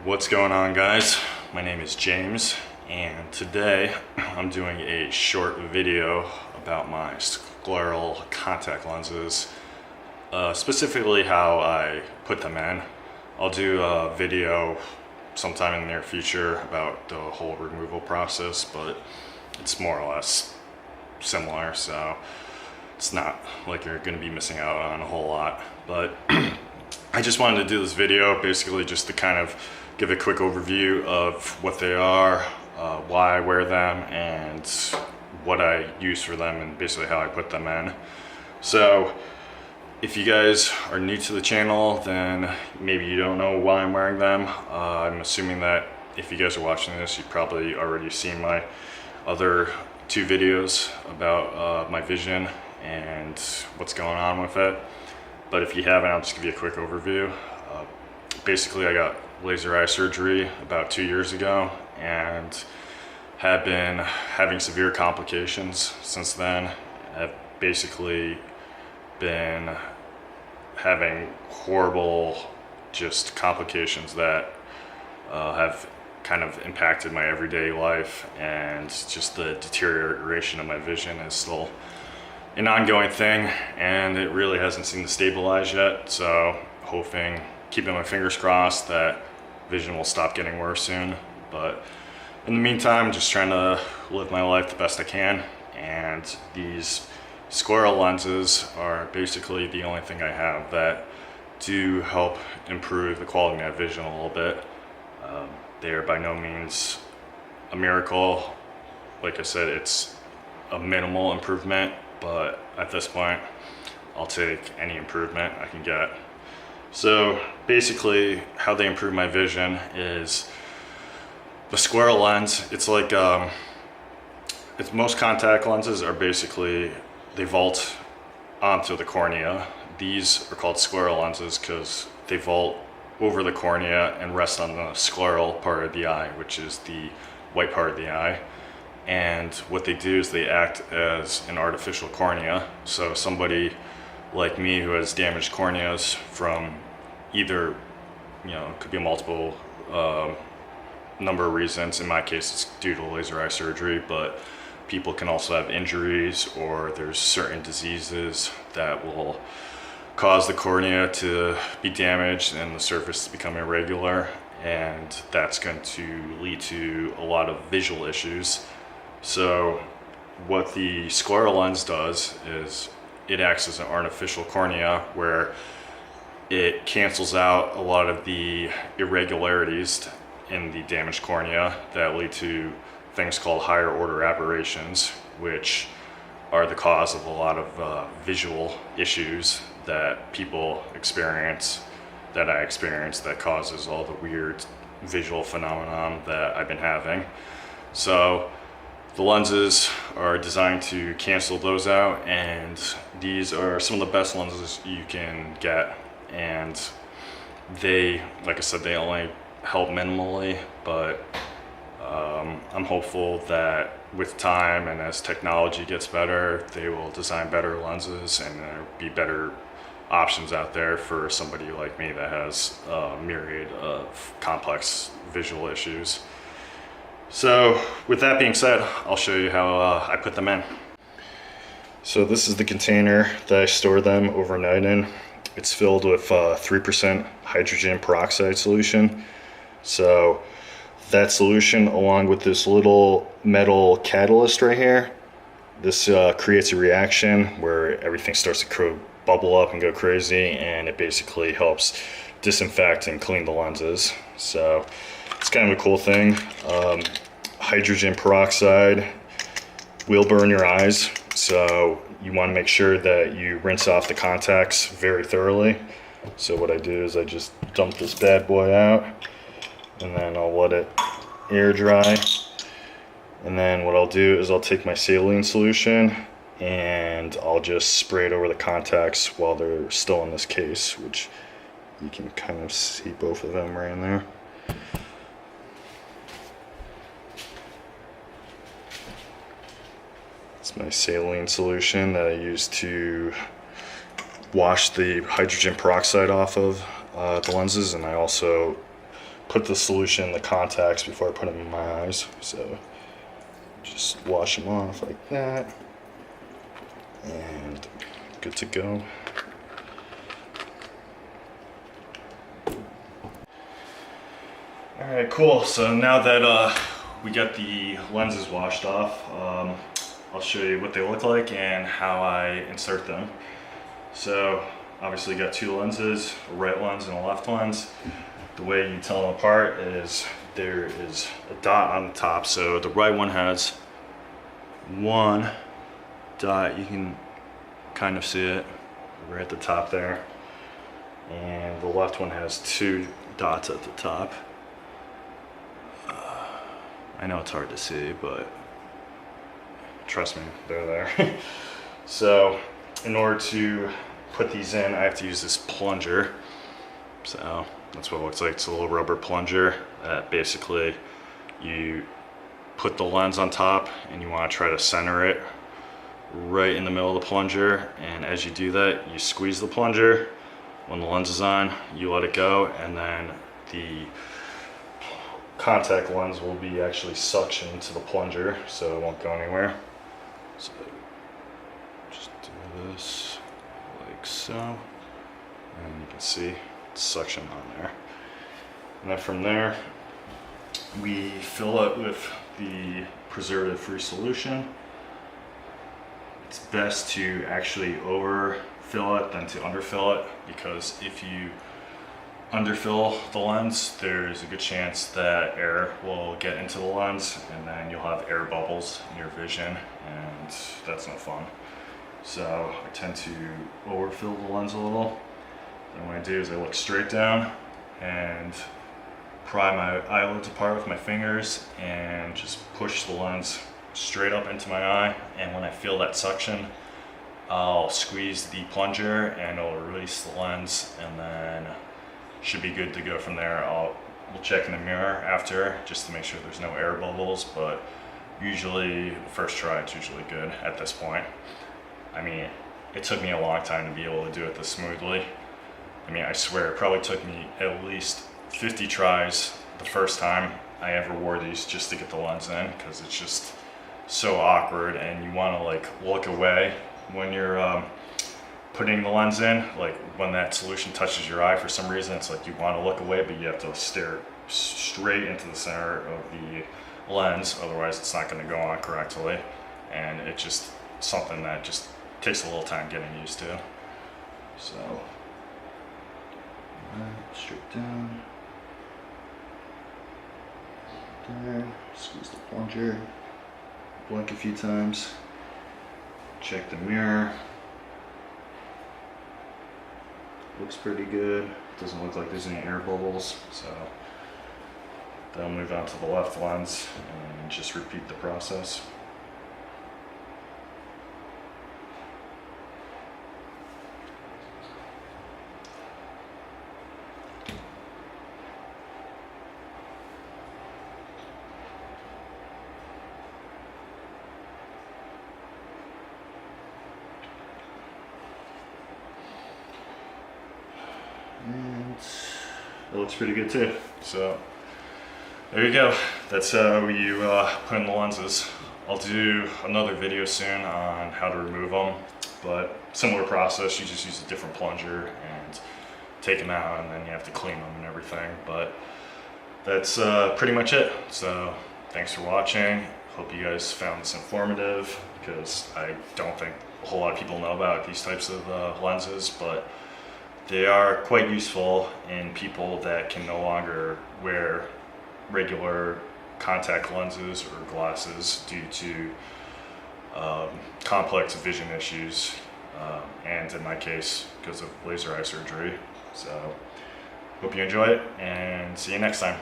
What's going on, guys? My name is James, and today I'm doing a short video about my scleral contact lenses, specifically how I put them in. I'll do a video sometime in the near future about the whole removal process, but it's more or less similar, so it's not like you're going to be missing out on a whole lot. But I just wanted to do this video basically just to kind of give a quick overview of what they are, why I wear them, and what I use for them, and basically how I put them in. So if you guys are new to the channel, then maybe you don't know why I'm wearing them. I'm assuming that if you guys are watching this, you've probably already seen my other two videos about my vision and what's going on with it. But if you haven't, I'll just give you a quick overview. Basically, I got laser eye surgery about 2 years ago and have been having severe complications since then. I've basically been having horrible just complications that have kind of impacted my everyday life, and just the deterioration of my vision is still an ongoing thing, and it really hasn't seemed to stabilize yet. So keeping my fingers crossed that vision will stop getting worse soon. But in the meantime, just trying to live my life the best I can, and these Scleral lenses are basically the only thing I have that do help improve the quality of my vision a little bit. They are by no means a miracle. Like I said, it's a minimal improvement, but at this point I'll take any improvement I can get. So basically how they improve my vision is the Scleral lens. It's like most contact lenses are basically, they vault onto the cornea. These are called Scleral lenses because they vault over the cornea and rest on the scleral part of the eye, which is the white part of the eye. And what they do is they act as an artificial cornea. So somebody like me who has damaged corneas from either, it could be a multiple number of reasons. In my case, it's due to laser eye surgery, but people can also have injuries, or there's certain diseases that will cause the cornea to be damaged and the surface to become irregular, and that's going to lead to a lot of visual issues. So what the Scleral lens does is it acts as an artificial cornea, where it cancels out a lot of the irregularities in the damaged cornea that lead to things called higher order aberrations, which are the cause of a lot of visual issues that people experience, that I experience, that causes all the weird visual phenomenon that I've been having. So the lenses are designed to cancel those out, and these are some of the best lenses you can get. And they, like I said, they only help minimally, but I'm hopeful that with time and as technology gets better, they will design better lenses and there'll be better options out there for somebody like me that has a myriad of complex visual issues. So with that being said, I'll show you how I put them in. So this is the container that I store them overnight in. It's filled with 3% hydrogen peroxide solution. So that solution, along with this little metal catalyst right here, this creates a reaction where everything starts to bubble up and go crazy, and it basically helps disinfect and clean the lenses. So it's kind of a cool thing. Hydrogen peroxide will burn your eyes, so you want to make sure that you rinse off the contacts very thoroughly. So what I do is I just dump this bad boy out, and then I'll let it air dry. And then what I'll do is I'll take my saline solution and I'll just spray it over the contacts while they're still in this case, which you can kind of see both of them right in there. It's my saline solution that I use to wash the hydrogen peroxide off of the lenses, and I also put the solution in the contacts before I put them in my eyes. So just wash them off like that, and good to go. All right, cool. So now that we got the lenses washed off, I'll show you what they look like and how I insert them. So obviously you got two lenses, a right lens and a left lens. The way you tell them apart is there is a dot on the top. So the right one has one dot, you can kind of see it right at the top there. And the left one has two dots at the top. I know it's hard to see, but trust me, they're there. So in order to put these in, I have to use this plunger. So that's what it looks like. It's a little rubber plunger that basically you put the lens on top and you want to try to center it right in the middle of the plunger. And as you do that, you squeeze the plunger. When the lens is on, you let it go, and then the contact lens will be actually suctioned to the plunger, so it won't go anywhere. So just do this like so, and you can see it's suction on there. And then from there, we fill it with the preservative-free solution. It's best to actually overfill it than to underfill it, because if you underfill the lens, there's a good chance that air will get into the lens, and then you'll have air bubbles in your vision, and that's no fun. So I tend to overfill the lens a little. And what I do is I look straight down and pry my eyelids apart with my fingers and just push the lens straight up into my eye. And when I feel that suction, I'll squeeze the plunger and it'll release the lens, and then should be good to go from there. We'll check in the mirror after just to make sure there's no air bubbles, but usually first try it's usually good at this point. I mean, it took me a long time to be able to do it this smoothly. I mean, I swear it probably took me at least 50 tries the first time I ever wore these just to get the lens in, because it's just so awkward, and you want to like look away when you're putting the lens in. Like when that solution touches your eye, for some reason it's like you want to look away, but you have to stare straight into the center of the lens, otherwise it's not going to go on correctly. And it's just something that just takes a little time getting used to. So straight down there, squeeze the plunger, blink a few times, check the mirror. Looks pretty good. Doesn't look like there's any air bubbles. So then I'll move on to the left lens and just repeat the process. And it looks pretty good too. So there you go. That's how you put in the lenses. I'll do another video soon on how to remove them, but similar process. You just use a different plunger and take them out, and then you have to clean them and everything. But that's pretty much it. So thanks for watching. Hope you guys found this informative, because I don't think a whole lot of people know about these types of lenses, but they are quite useful in people that can no longer wear regular contact lenses or glasses due to complex vision issues, and in my case, because of laser eye surgery. So hope you enjoy it, and see you next time.